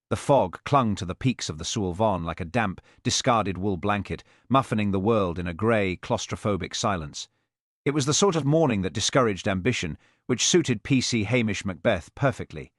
The fog clung to the peaks of the Sewell Vaughan like a damp, discarded wool blanket, muffining the world in a grey, claustrophobic silence. It was the sort of morning that discouraged ambition, which suited PC Hamish Macbeth perfectly.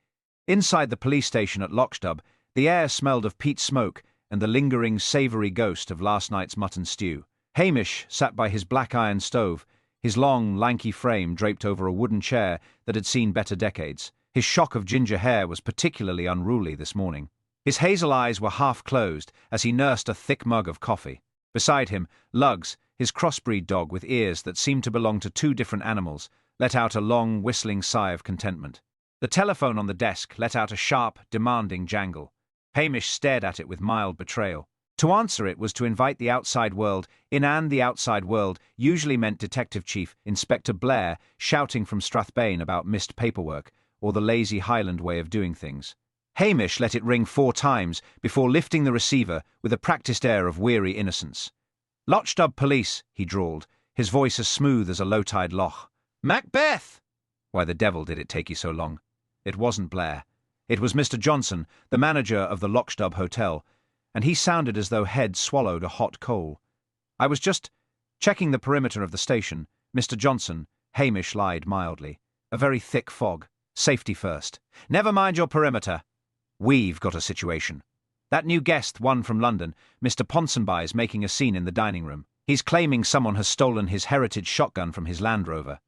Inside the police station at Lochstub, the air smelled of peat smoke and the lingering, savoury ghost of last night's mutton stew. Hamish sat by his black iron stove, his long, lanky frame draped over a wooden chair that had seen better decades. His shock of ginger hair was particularly unruly this morning. His hazel eyes were half closed as he nursed a thick mug of coffee. Beside him, Lugs, his crossbreed dog with ears that seemed to belong to two different animals, let out a long, whistling sigh of contentment. The telephone on the desk let out a sharp, demanding jangle. Hamish stared at it with mild betrayal. To answer it was to invite the outside world in, and the outside world usually meant Detective Chief Inspector Blair shouting from Strathbane about missed paperwork, or the lazy Highland way of doing things. Hamish let it ring 4 times before lifting the receiver with a practised air of weary innocence. "Lochstub Police," he drawled, his voice as smooth as a low-tide loch. "Macbeth!" Why the devil did it take you so long? It wasn't Blair. It was Mr. Johnson, the manager of the Lochstub Hotel, and he sounded as though Head swallowed a hot coal. "I was just checking the perimeter of the station, Mr. Johnson," Hamish lied mildly. "A very thick fog. Safety first." "Never mind your perimeter. We've got a situation. That new guest, one from London, Mr. Ponsonby's making a scene in the dining room. He's claiming someone has stolen his heritage shotgun from his Land Rover.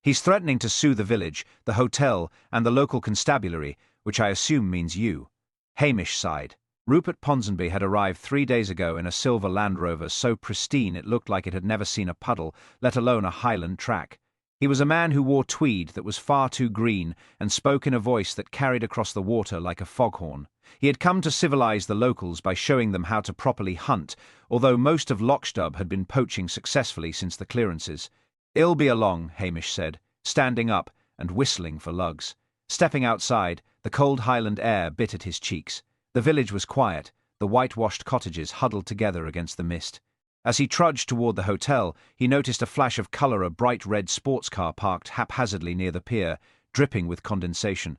He's threatening to sue the village, the hotel, and the local constabulary, which I assume means you." Hamish sighed. Rupert Ponsonby had arrived 3 days ago in a silver Land Rover so pristine it looked like it had never seen a puddle, let alone a Highland track. He was a man who wore tweed that was far too green and spoke in a voice that carried across the water like a foghorn. He had come to civilize the locals by showing them how to properly hunt, although most of Lochstub had been poaching successfully since the clearances. "It'll be along," Hamish said, standing up and whistling for Lugs. Stepping outside, the cold Highland air bit at his cheeks. The village was quiet, the whitewashed cottages huddled together against the mist. As he trudged toward the hotel, he noticed a flash of colour, a bright red sports car parked haphazardly near the pier, dripping with condensation.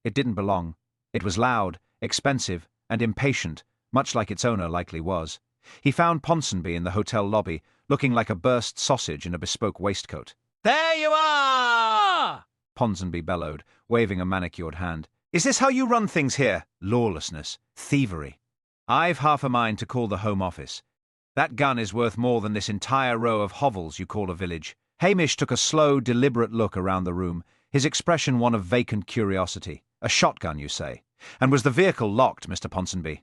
It didn't belong. It was loud, expensive, and impatient, much like its owner likely was. He found Ponsonby in the hotel lobby, looking like a burst sausage in a bespoke waistcoat. "There you are!" Ponsonby bellowed, waving a manicured hand. "Is this how you run things here? Lawlessness. Thievery. I've half a mind to call the Home Office. That gun is worth more than this entire row of hovels you call a village." Hamish took a slow, deliberate look around the room, his expression one of vacant curiosity. "A shotgun, you say? And was the vehicle locked, Mr. Ponsonby?"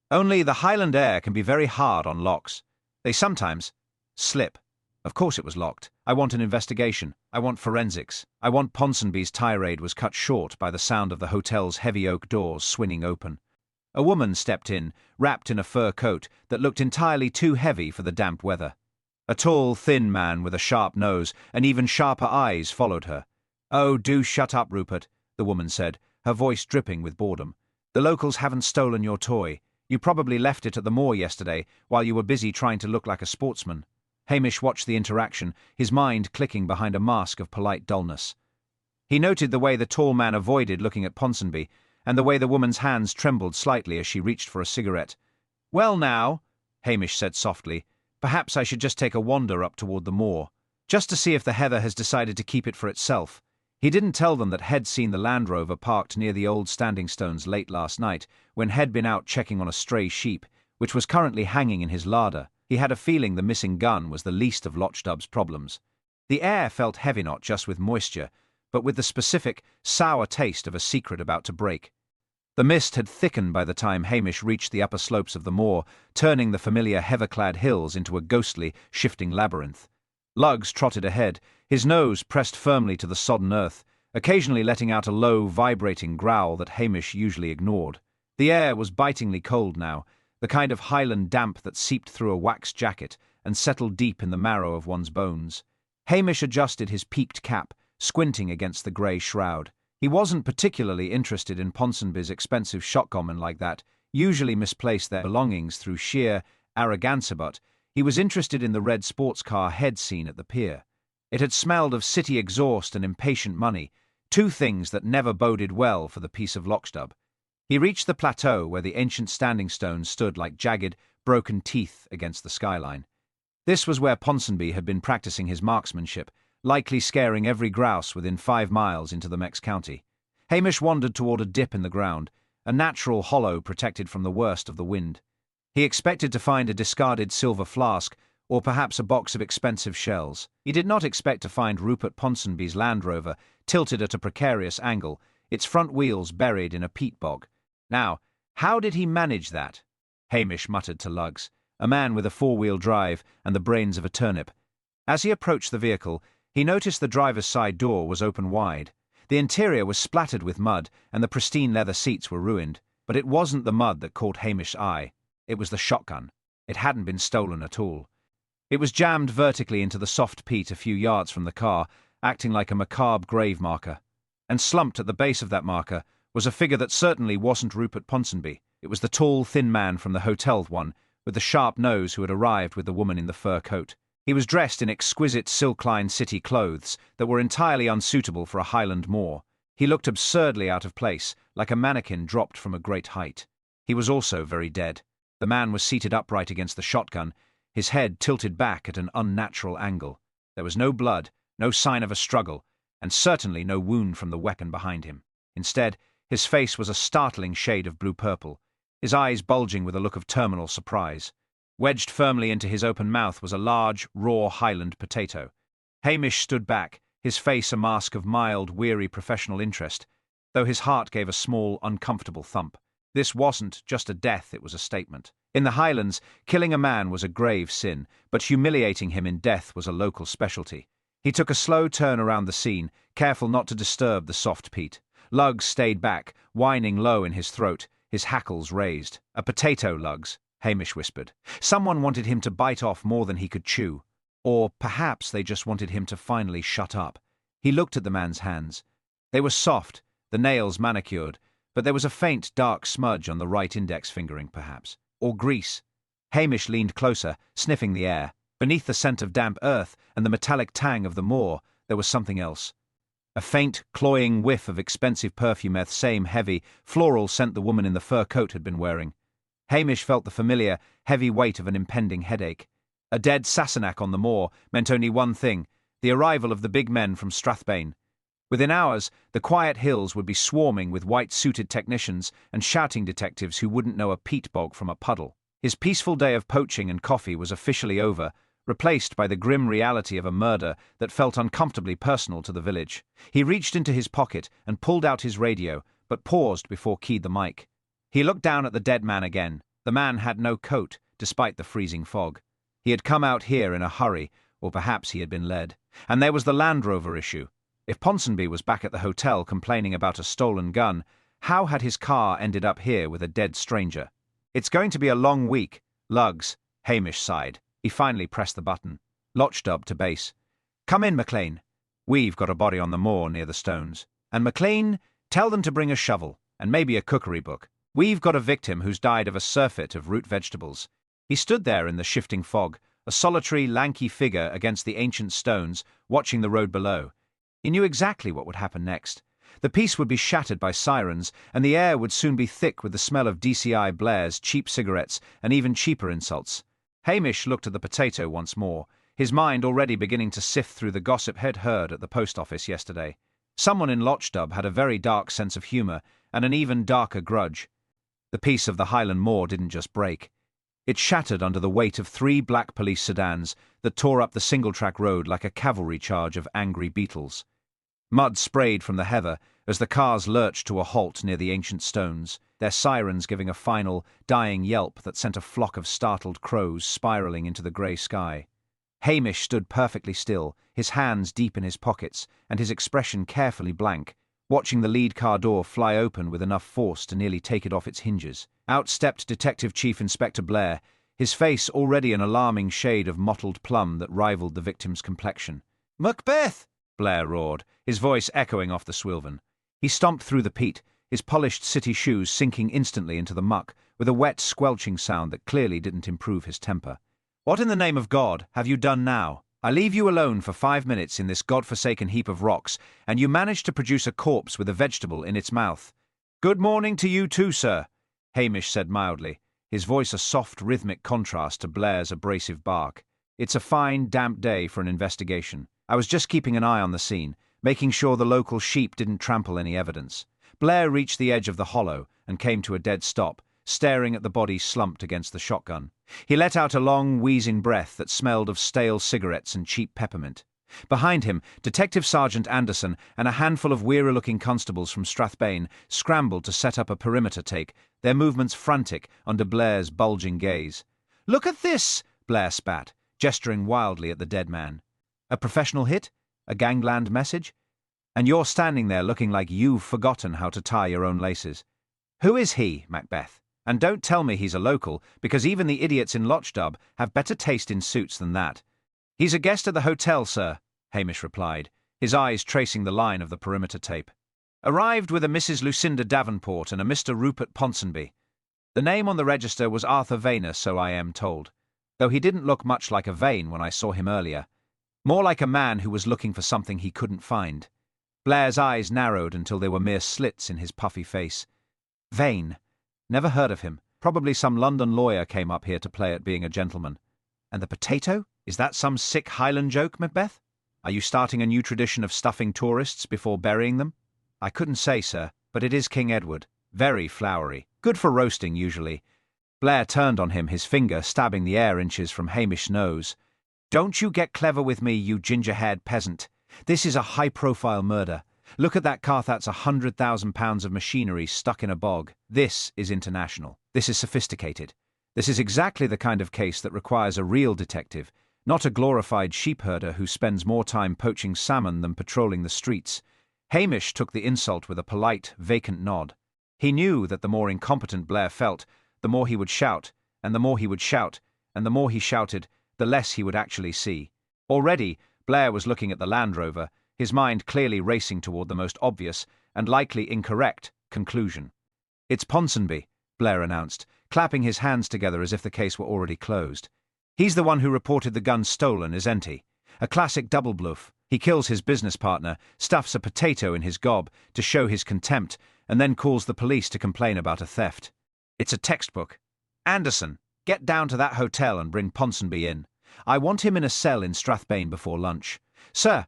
"Only the Highland air can be very hard on locks. They sometimes slip. Of course it was locked. I want an investigation. I want forensics. I want." Ponsonby's tirade was cut short by the sound of the hotel's heavy oak doors swinging open. A woman stepped in, wrapped in a fur coat that looked entirely too heavy for the damp weather. A tall, thin man with a sharp nose and even sharper eyes followed her. "Oh, do shut up, Rupert," the woman said, her voice dripping with boredom. "The locals haven't stolen your toy. You probably left it at the moor yesterday while you were busy trying to look like a sportsman." Hamish watched the interaction, his mind clicking behind a mask of polite dullness. He noted the way the tall man avoided looking at Ponsonby, and the way the woman's hands trembled slightly as she reached for a cigarette. "Well now," Hamish said softly, "perhaps I should just take a wander up toward the moor, just to see if the heather has decided to keep it for itself." He didn't tell them that Head seen the Land Rover parked near the old standing stones late last night, when Head been out checking on a stray sheep, which was currently hanging in his larder. He had a feeling the missing gun was the least of Lochstub's problems. The air felt heavy not just with moisture, but with the specific, sour taste of a secret about to break. The mist had thickened by the time Hamish reached the upper slopes of the moor, turning the familiar heather-clad hills into a ghostly, shifting labyrinth. Lugs trotted ahead, his nose pressed firmly to the sodden earth, occasionally letting out a low, vibrating growl that Hamish usually ignored. The air was bitingly cold now, the kind of Highland damp that seeped through a wax jacket and settled deep in the marrow of one's bones. Hamish adjusted his peaked cap, squinting against the grey shroud. He wasn't particularly interested in Ponsonby's expensive shotgunmen like that, usually misplaced their belongings through sheer arrogance, but he was interested in the red sports car Head seen at the pier. It had smelled of city exhaust and impatient money, two things that never boded well for the peace of Lochstub. He reached the plateau where the ancient standing stones stood like jagged, broken teeth against the skyline. This was where Ponsonby had been practicing his marksmanship, likely scaring every grouse within 5 miles into the Mex County. Hamish wandered toward a dip in the ground, a natural hollow protected from the worst of the wind. He expected to find a discarded silver flask, or perhaps a box of expensive shells. He did not expect to find Rupert Ponsonby's Land Rover tilted at a precarious angle, its front wheels buried in a peat bog. Now, how did he manage that? Hamish muttered to Luggs, a man with a 4-wheel drive and the brains of a turnip. As he approached the vehicle, he noticed the driver's side door was open wide. The interior was splattered with mud, and the pristine leather seats were ruined. But it wasn't the mud that caught Hamish's eye. It was the shotgun. It hadn't been stolen at all. It was jammed vertically into the soft peat a few yards from the car, acting like a macabre grave marker. And slumped at the base of that marker was a figure that certainly wasn't Rupert Ponsonby. It was the tall, thin man from the hotel one, with the sharp nose who had arrived with the woman in the fur coat. He was dressed in exquisite silk-lined city clothes that were entirely unsuitable for a Highland Moor. He looked absurdly out of place, like a mannequin dropped from a great height. He was also very dead. The man was seated upright against the shotgun, his head tilted back at an unnatural angle. There was no blood, no sign of a struggle, and certainly no wound from the weapon behind him. Instead, his face was a startling shade of blue-purple, his eyes bulging with a look of terminal surprise. Wedged firmly into his open mouth was a large, raw Highland potato. Hamish stood back, his face a mask of mild, weary professional interest, though his heart gave a small, uncomfortable thump. This wasn't just a death, it was a statement. In the Highlands, killing a man was a grave sin, but humiliating him in death was a local specialty. He took a slow turn around the scene, careful not to disturb the soft peat. Luggs stayed back, whining low in his throat, his hackles raised. "A potato, Luggs," Hamish whispered. Someone wanted him to bite off more than he could chew. Or perhaps they just wanted him to finally shut up. He looked at the man's hands. They were soft, the nails manicured, but there was a faint, dark smudge on the right index fingering, perhaps. Or grease. Hamish leaned closer, sniffing the air. Beneath the scent of damp earth and the metallic tang of the moor, there was something else. A faint, cloying whiff of expensive perfume, the same heavy, floral scent the woman in the fur coat had been wearing. Hamish felt the familiar, heavy weight of an impending headache. A dead Sassenach on the moor meant only one thing: the arrival of the big men from Strathbane. Within hours, the quiet hills would be swarming with white-suited technicians and shouting detectives who wouldn't know a peat bog from a puddle. His peaceful day of poaching and coffee was officially over, replaced by the grim reality of a murder that felt uncomfortably personal to the village. He reached into his pocket and pulled out his radio, but paused before keyed the mic. He looked down at the dead man again. The man had no coat, despite the freezing fog. He had come out here in a hurry, or perhaps he had been led. And there was the Land Rover issue. If Ponsonby was back at the hotel complaining about a stolen gun, how had his car ended up here with a dead stranger? "It's going to be a long week, Luggs," Hamish sighed. He finally pressed the button. Lochdub to base. "Come in, McLean. We've got a body on the moor near the stones. And McLean, tell them to bring a shovel, and maybe a cookery book. We've got a victim who's died of a surfeit of root vegetables." He stood there in the shifting fog, a solitary, lanky figure against the ancient stones, watching the road below. He knew exactly what would happen next. The peace would be shattered by sirens, and the air would soon be thick with the smell of DCI blares, cheap cigarettes, and even cheaper insults. Hamish looked at the potato once more, his mind already beginning to sift through the gossip he'd heard at the post office yesterday. Someone in Lochdub had a very dark sense of humour, and an even darker grudge. The peace of the Highland Moor didn't just break. It shattered under the weight of 3 black police sedans that tore up the single-track road like a cavalry charge of angry beetles. Mud sprayed from the heather as the cars lurched to a halt near the ancient stones, their sirens giving a final, dying yelp that sent a flock of startled crows spiralling into the grey sky. Hamish stood perfectly still, his hands deep in his pockets and his expression carefully blank, watching the lead car door fly open with enough force to nearly take it off its hinges. Out stepped Detective Chief Inspector Blair, his face already an alarming shade of mottled plum that rivaled the victim's complexion. "Macbeth!" Blair roared, his voice echoing off the Swilvan. He stomped through the peat, his polished city shoes sinking instantly into the muck, with a wet, squelching sound that clearly didn't improve his temper. "What in the name of God have you done now? I leave you alone for 5 minutes in this godforsaken heap of rocks, and you manage to produce a corpse with a vegetable in its mouth. Good morning to you too, sir, Hamish said mildly, his voice a soft, rhythmic contrast to Blair's abrasive bark. It's a fine, damp day for an investigation. I was just keeping an eye on the scene, making sure the local sheep didn't trample any evidence. Blair reached the edge of the hollow and came to a dead stop, staring at the body slumped against the shotgun. He let out a long, wheezing breath that smelled of stale cigarettes and cheap peppermint. Behind him, Detective Sergeant Anderson and a handful of weary-looking constables from Strathbane scrambled to set up a perimeter take, their movements frantic under Blair's bulging gaze. "Look at this!" Blair spat, gesturing wildly at the dead man. "A professional hit? A gangland message? And you're standing there looking like you've forgotten how to tie your own laces. Who is he, Macbeth? And don't tell me he's a local, because even the idiots in Lochdub have better taste in suits than that." "He's a guest at the hotel, sir," Hamish replied, his eyes tracing the line of the perimeter tape. "Arrived with a Mrs. Lucinda Davenport and a Mr. Rupert Ponsonby. The name on the register was Arthur Vayner, so I am told, though he didn't look much like a Vane when I saw him earlier. More like a man who was looking for something he couldn't find." Blair's eyes narrowed until they were mere slits in his puffy face. Vane. Never heard of him. Probably some London lawyer came up here to play at being a gentleman. And the potato? Is that some sick Highland joke, Macbeth? Are you starting a new tradition of stuffing tourists before burying them? "I couldn't say, sir, but it is King Edward. Very flowery. Good for roasting, usually." Blair turned on him, his finger stabbing the air inches from Hamish's nose. "Don't you get clever with me, you ginger-haired peasant. This is a high-profile murder. Look at that car, that's £100,000 of machinery stuck in a bog. This is international. This is sophisticated. This is exactly the kind of case that requires a real detective, not a glorified sheepherder who spends more time poaching salmon than patrolling the streets." Hamish took the insult with a polite, vacant nod. He knew that the more incompetent Blair felt, the more he would shout, and the more he would shout, and the more he shouted, the less he would actually see. Already, Blair was looking at the Land Rover, his mind clearly racing toward the most obvious, and likely incorrect, conclusion. "It's Ponsonby," Blair announced, clapping his hands together as if the case were already closed. "He's the one who reported the gun stolen, isn't he? A classic double bluff. He kills his business partner, stuffs a potato in his gob to show his contempt, and then calls the police to complain about a theft. It's a textbook. Anderson, get down to that hotel and bring Ponsonby in. I want him in a cell in Strathbane before lunch." "Sir,"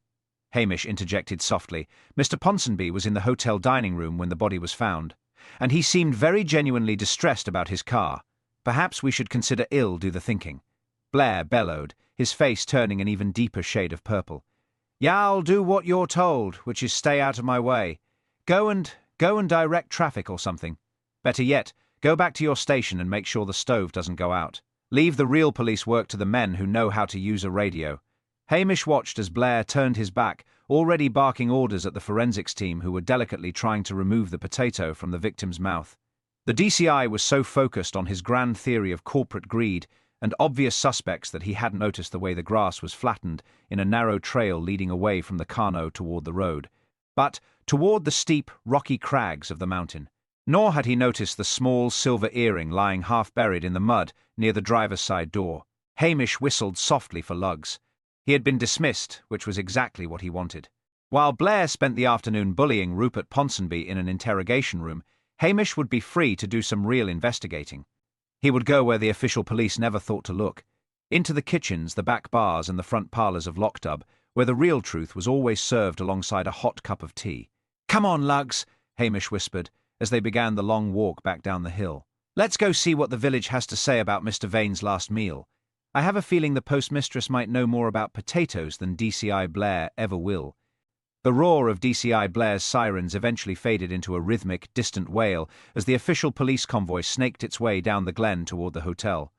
Hamish interjected softly, "Mr. Ponsonby was in the hotel dining room when the body was found, and he seemed very genuinely distressed about his car. Perhaps we should consider ill do the thinking." Blair bellowed, his face turning an even deeper shade of purple. "I'll do what you're told, which is stay out of my way. Go and direct traffic or something. Better yet, go back to your station and make sure the stove doesn't go out. Leave the real police work to the men who know how to use a radio." Hamish watched as Blair turned his back, already barking orders at the forensics team who were delicately trying to remove the potato from the victim's mouth. The DCI was so focused on his grand theory of corporate greed and obvious suspects that he hadn't noticed the way the grass was flattened in a narrow trail leading away from the Carno toward the road, but toward the steep, rocky crags of the mountain. Nor had he noticed the small silver earring lying half-buried in the mud near the driver's side door. Hamish whistled softly for lugs. He had been dismissed, which was exactly what he wanted. While Blair spent the afternoon bullying Rupert Ponsonby in an interrogation room, Hamish would be free to do some real investigating. He would go where the official police never thought to look, into the kitchens, the back bars and the front parlours of Lochdub, where the real truth was always served alongside a hot cup of tea. "Come on, lugs," Hamish whispered, as they began the long walk back down the hill. "Let's go see what the village has to say about Mr. Vane's last meal. I have a feeling the postmistress might know more about potatoes than DCI Blair ever will." The roar of DCI Blair's sirens eventually faded into a rhythmic, distant wail as the official police convoy snaked its way down the glen toward the hotel.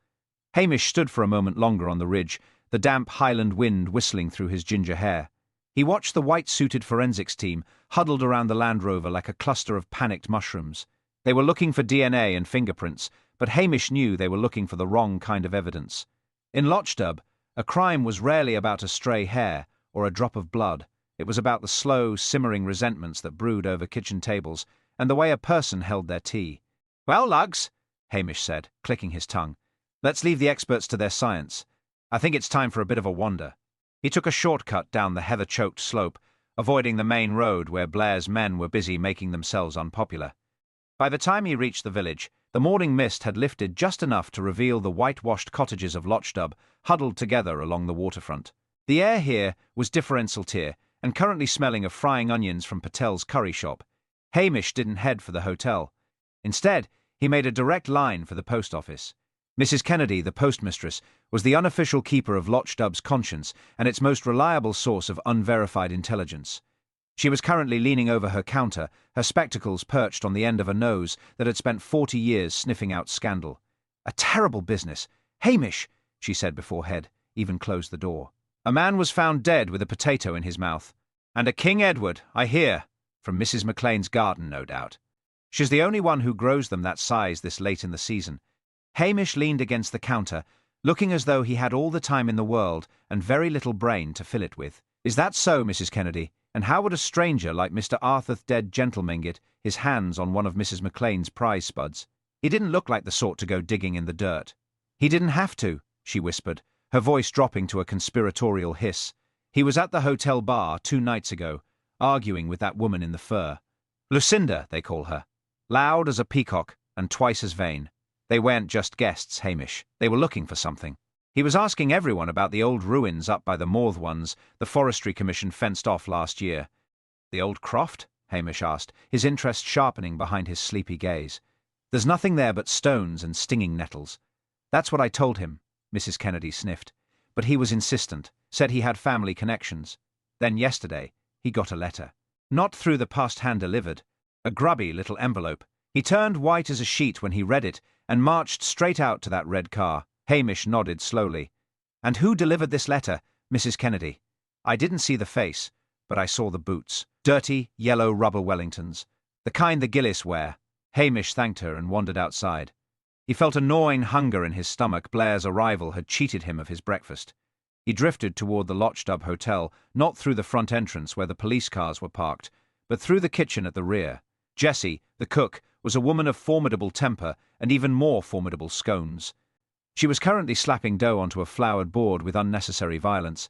Hamish stood for a moment longer on the ridge, the damp Highland wind whistling through his ginger hair. He watched the white-suited forensics team huddled around the Land Rover like a cluster of panicked mushrooms. They were looking for DNA and fingerprints, but Hamish knew they were looking for the wrong kind of evidence. In Lochdub, a crime was rarely about a stray hair or a drop of blood. It was about the slow, simmering resentments that brewed over kitchen tables and the way a person held their tea. "Well, lugs," Hamish said, clicking his tongue, "let's leave the experts to their science. I think it's time for a bit of a wander." He took a shortcut down the heather-choked slope, avoiding the main road where Blair's men were busy making themselves unpopular. By the time he reached the village, the morning mist had lifted just enough to reveal the whitewashed cottages of Lochdub huddled together along the waterfront. The air here was differential tier and currently smelling of frying onions from Patel's curry shop. Hamish didn't head for the hotel. Instead, he made a direct line for the post office. Mrs. Kennedy, the postmistress, was the unofficial keeper of Lochdub's conscience and its most reliable source of unverified intelligence. She was currently leaning over her counter, her spectacles perched on the end of a nose that had spent 40 years sniffing out scandal. "A terrible business. Hamish," she said before Head even closed the door. "A man was found dead with a potato in his mouth. And a King Edward, I hear. From Mrs. McLean's garden, no doubt. She's the only one who grows them that size this late in the season." Hamish leaned against the counter, looking as though he had all the time in the world and very little brain to fill it with. "Is that so, Mrs. Kennedy? And how would a stranger like Mr. Arthur Dead Gentleman get his hands on one of Mrs. McLean's prize spuds? He didn't look like the sort to go digging in the dirt." "He didn't have to," she whispered, her voice dropping to a conspiratorial hiss. "He was at the hotel bar 2 nights ago, arguing with that woman in the fur. Lucinda, they call her. Loud as a peacock and twice as vain. They weren't just guests, Hamish. They were looking for something. He was asking everyone about the old ruins up by the Moor ones the Forestry Commission fenced off last year." "The old croft?" Hamish asked, his interest sharpening behind his sleepy gaze. "There's nothing there but stones and stinging nettles." "That's what I told him," Mrs. Kennedy sniffed. "But he was insistent, said he had family connections. Then yesterday, he got a letter. Not through the post hand-delivered. A grubby little envelope. He turned white as a sheet when he read it and marched straight out to that red car." Hamish nodded slowly. "And who delivered this letter, Mrs. Kennedy?" "I didn't see the face, but I saw the boots. Dirty, yellow rubber Wellingtons. The kind the Gillis wear." Hamish thanked her and wandered outside. He felt a gnawing hunger in his stomach. Blair's arrival had cheated him of his breakfast. He drifted toward the Lochdub Hotel, not through the front entrance where the police cars were parked, but through the kitchen at the rear. Jessie, the cook, was a woman of formidable temper and even more formidable scones. She was currently slapping dough onto a floured board with unnecessary violence.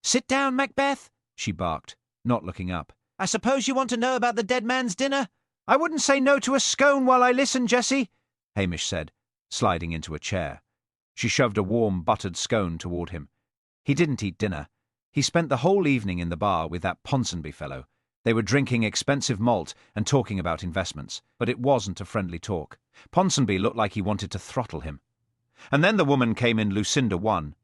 "Sit down, Macbeth," she barked, not looking up. "I suppose you want to know about the dead man's dinner?" "I wouldn't say no to a scone while I listen, Jessie," Hamish said, sliding into a chair. She shoved a warm, buttered scone toward him. He didn't eat dinner. He spent the whole evening in the bar with that Ponsonby fellow. They were drinking expensive malt and talking about investments, but it wasn't a friendly talk. Ponsonby looked like he wanted to throttle him. And then the woman came in, Lucinda 1.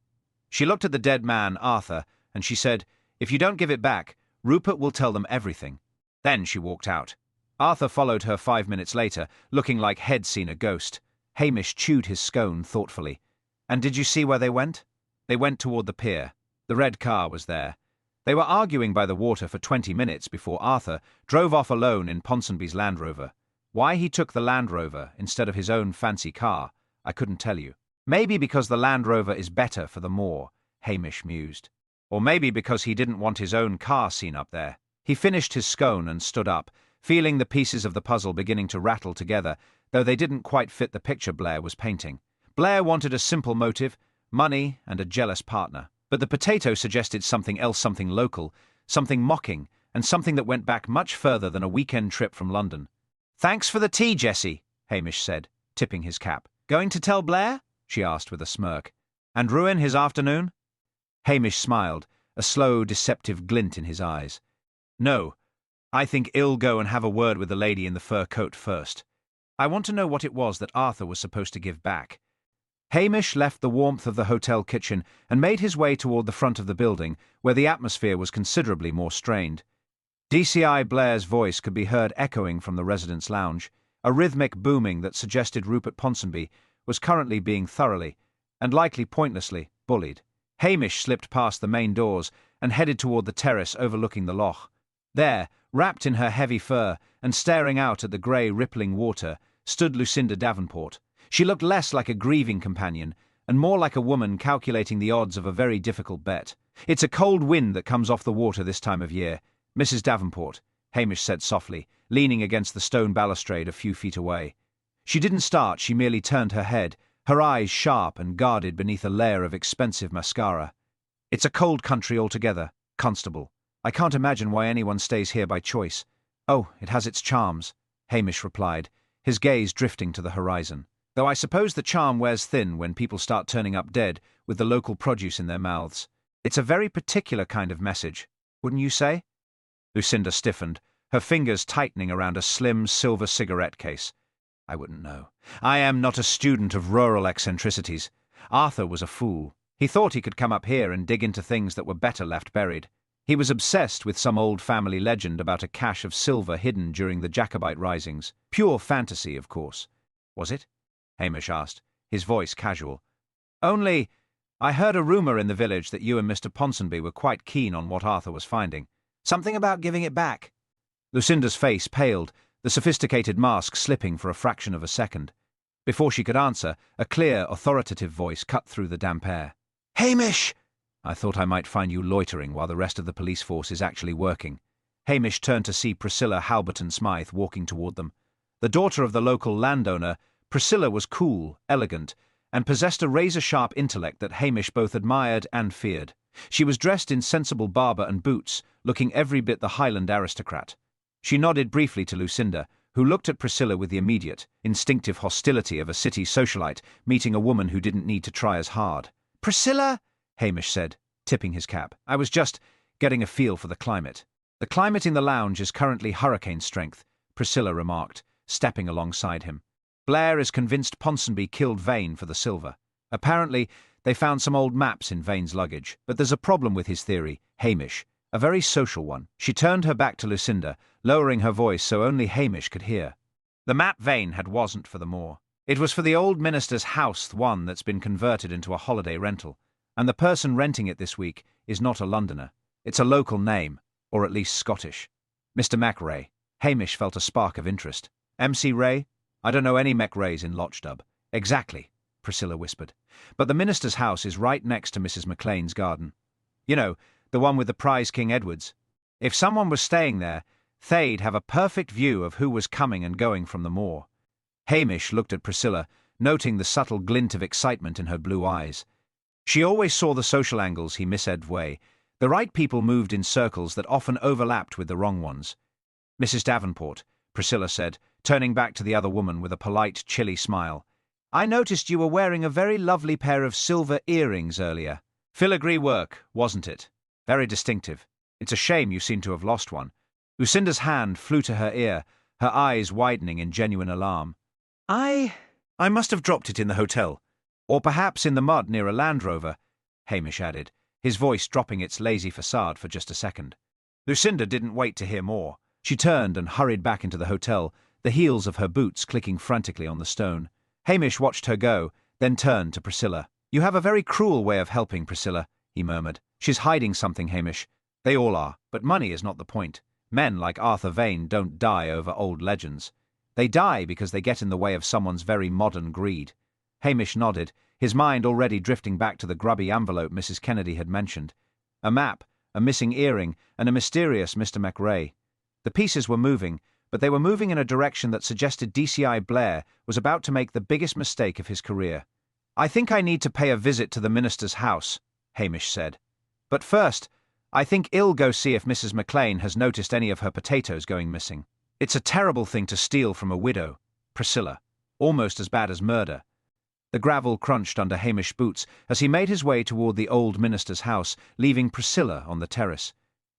She looked at the dead man, Arthur, and she said, "If you don't give it back, Rupert will tell them everything." Then she walked out. Arthur followed her 5 minutes later, looking like he'd seen a ghost. Hamish chewed his scone thoughtfully. "And did you see where they went?" "They went toward the pier. The red car was there. They were arguing by the water for 20 minutes before Arthur drove off alone in Ponsonby's Land Rover. Why he took the Land Rover instead of his own fancy car, I couldn't tell you. Maybe because the Land Rover is better for the moor," Hamish mused. "Or maybe because he didn't want his own car seen up there." He finished his scone and stood up, feeling the pieces of the puzzle beginning to rattle together, though they didn't quite fit the picture Blair was painting. Blair wanted a simple motive, money and a jealous partner. But the potato suggested something else, something local, something mocking, and something that went back much further than a weekend trip from London. "Thanks for the tea, Jessie," Hamish said, tipping his cap. "Going to tell Blair?" she asked with a smirk. "And ruin his afternoon?" Hamish smiled, a slow, deceptive glint in his eyes. "No, I think I'll go and have a word with the lady in the fur coat first. I want to know what it was that Arthur was supposed to give back." Hamish left the warmth of the hotel kitchen and made his way toward the front of the building, where the atmosphere was considerably more strained. DCI Blair's voice could be heard echoing from the residence lounge, a rhythmic booming that suggested Rupert Ponsonby was currently being thoroughly, and likely pointlessly, bullied. Hamish slipped past the main doors and headed toward the terrace overlooking the loch. There, wrapped in her heavy fur and staring out at the grey rippling water, stood Lucinda Davenport. She looked less like a grieving companion and more like a woman calculating the odds of a very difficult bet. "It's a cold wind that comes off the water this time of year, Mrs. Davenport," Hamish said softly, leaning against the stone balustrade a few feet away. She didn't start, she merely turned her head, her eyes sharp and guarded beneath a layer of expensive mascara. "It's a cold country altogether, Constable. I can't imagine why anyone stays here by choice." "Oh, it has its charms," Hamish replied, his gaze drifting to the horizon. Though I suppose the charm wears thin when people start turning up dead with the local produce in their mouths. It's a very particular kind of message, wouldn't you say? Lucinda stiffened, her fingers tightening around a slim silver cigarette case. I wouldn't know. I am not a student of rural eccentricities. Arthur was a fool. He thought he could come up here and dig into things that were better left buried. He was obsessed with some old family legend about a cache of silver hidden during the Jacobite risings. Pure fantasy, of course. Was it? Hamish asked, his voice casual. Only, I heard a rumour in the village that you and Mr. Ponsonby were quite keen on what Arthur was finding. Something about giving it back. Lucinda's face paled, the sophisticated mask slipping for a fraction of a second. Before she could answer, a clear, authoritative voice cut through the damp air. Hamish! I thought I might find you loitering while the rest of the police force is actually working. Hamish turned to see Priscilla Halberton Smythe walking toward them. The daughter of the local landowner, Priscilla was cool, elegant, and possessed a razor-sharp intellect that Hamish both admired and feared. She was dressed in sensible barber and boots, looking every bit the Highland aristocrat. She nodded briefly to Lucinda, who looked at Priscilla with the immediate, instinctive hostility of a city socialite meeting a woman who didn't need to try as hard. Priscilla, Hamish said, tipping his cap. I was just getting a feel for the climate. The climate in the lounge is currently hurricane strength, Priscilla remarked, stepping alongside him. Blair is convinced Ponsonby killed Vane for the silver. Apparently, they found some old maps in Vane's luggage, but there's a problem with his theory, Hamish. A very social one. She turned her back to Lucinda, lowering her voice so only Hamish could hear. The map Vane had wasn't for the moor. It was for the old minister's house, one that's been converted into a holiday rental. And the person renting it this week is not a Londoner. It's a local name, or at least Scottish. Mr. MacRae. Hamish felt a spark of interest. MC Ray? I don't know any MacRaes in Lochdub. Exactly, Priscilla whispered. But the minister's house is right next to Mrs. McLean's garden. You know, the one with the prize King Edward's. If someone was staying there, they'd have a perfect view of who was coming and going from the moor. Hamish looked at Priscilla, noting the subtle glint of excitement in her blue eyes. She always saw the social angles he misled way. The right people moved in circles that often overlapped with the wrong ones. Mrs. Davenport, Priscilla said, turning back to the other woman with a polite, chilly smile. I noticed you were wearing a very lovely pair of silver earrings earlier. Filigree work, wasn't it? Very distinctive. It's a shame you seem to have lost one. Lucinda's hand flew to her ear, her eyes widening in genuine alarm. I must have dropped it in the hotel. Or perhaps in the mud near a Land Rover, Hamish added, his voice dropping its lazy facade for just a second. Lucinda didn't wait to hear more. She turned and hurried back into the hotel, the heels of her boots clicking frantically on the stone. Hamish watched her go, then turned to Priscilla. You have a very cruel way of helping, Priscilla, he murmured. She's hiding something, Hamish. They all are, but money is not the point. Men like Arthur Vane don't die over old legends. They die because they get in the way of someone's very modern greed. Hamish nodded, his mind already drifting back to the grubby envelope Mrs. Kennedy had mentioned. A map, a missing earring, and a mysterious Mr. MacRae. The pieces were moving, but they were moving in a direction that suggested DCI Blair was about to make the biggest mistake of his career. I think I need to pay a visit to the minister's house, Hamish said. But first, I think I'll go see if Mrs. McLean has noticed any of her potatoes going missing. It's a terrible thing to steal from a widow, Priscilla. Almost as bad as murder. The gravel crunched under Hamish's boots as he made his way toward the old minister's house, leaving Priscilla on the terrace.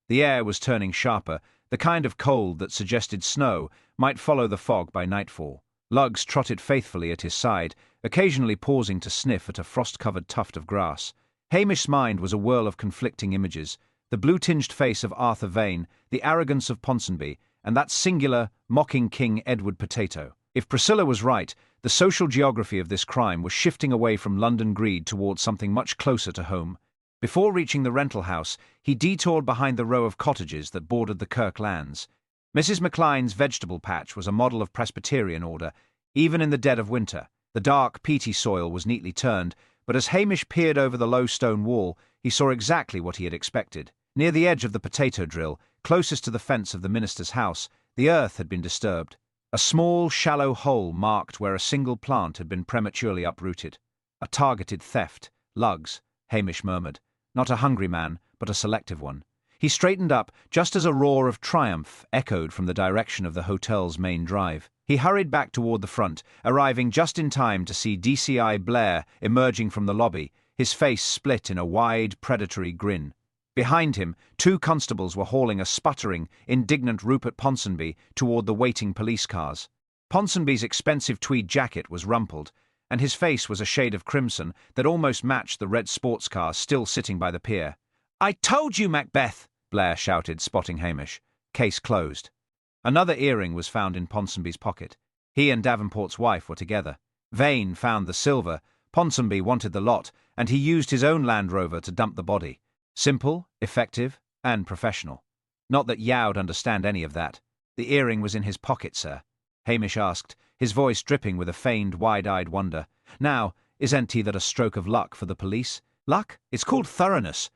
The air was turning sharper, the kind of cold that suggested snow might follow the fog by nightfall. Lugs trotted faithfully at his side, occasionally pausing to sniff at a frost-covered tuft of grass. Hamish's mind was a whirl of conflicting images, the blue-tinged face of Arthur Vane, the arrogance of Ponsonby, and that singular, mocking King Edward potato. If Priscilla was right, the social geography of this crime was shifting away from London greed towards something much closer to home. Before reaching the rental house, he detoured behind the row of cottages that bordered the Kirk lands. Mrs. McLean's vegetable patch was a model of Presbyterian order, even in the dead of winter. The dark, peaty soil was neatly turned, but as Hamish peered over the low stone wall, he saw exactly what he had expected. Near the edge of the potato drill, closest to the fence of the minister's house, the earth had been disturbed. A small, shallow hole marked where a single plant had been prematurely uprooted. A targeted theft. Lugs, Hamish murmured. Not a hungry man, but a selective one. He straightened up just as a roar of triumph echoed from the direction of the hotel's main drive. He hurried back toward the front, arriving just in time to see DCI Blair emerging from the lobby, his face split in a wide, predatory grin. Behind him, two constables were hauling a sputtering, indignant Rupert Ponsonby toward the waiting police cars. Ponsonby's expensive tweed jacket was rumpled, and his face was a shade of crimson that almost matched the red sports car still sitting by the pier. "I told you, Macbeth!" Blair shouted, spotting Hamish. Case closed. Another earring was found in Ponsonby's pocket. He and Davenport's wife were together. Vane found the silver, Ponsonby wanted the lot, and he used his own Land Rover to dump the body. Simple, effective, and professional. Not that Yow'd understand any of that. "The earring was in his pocket, sir," Hamish asked, his voice dripping with a feigned wide-eyed wonder. "Now, isn't that a stroke of luck for the police?" "Luck? It's called thoroughness."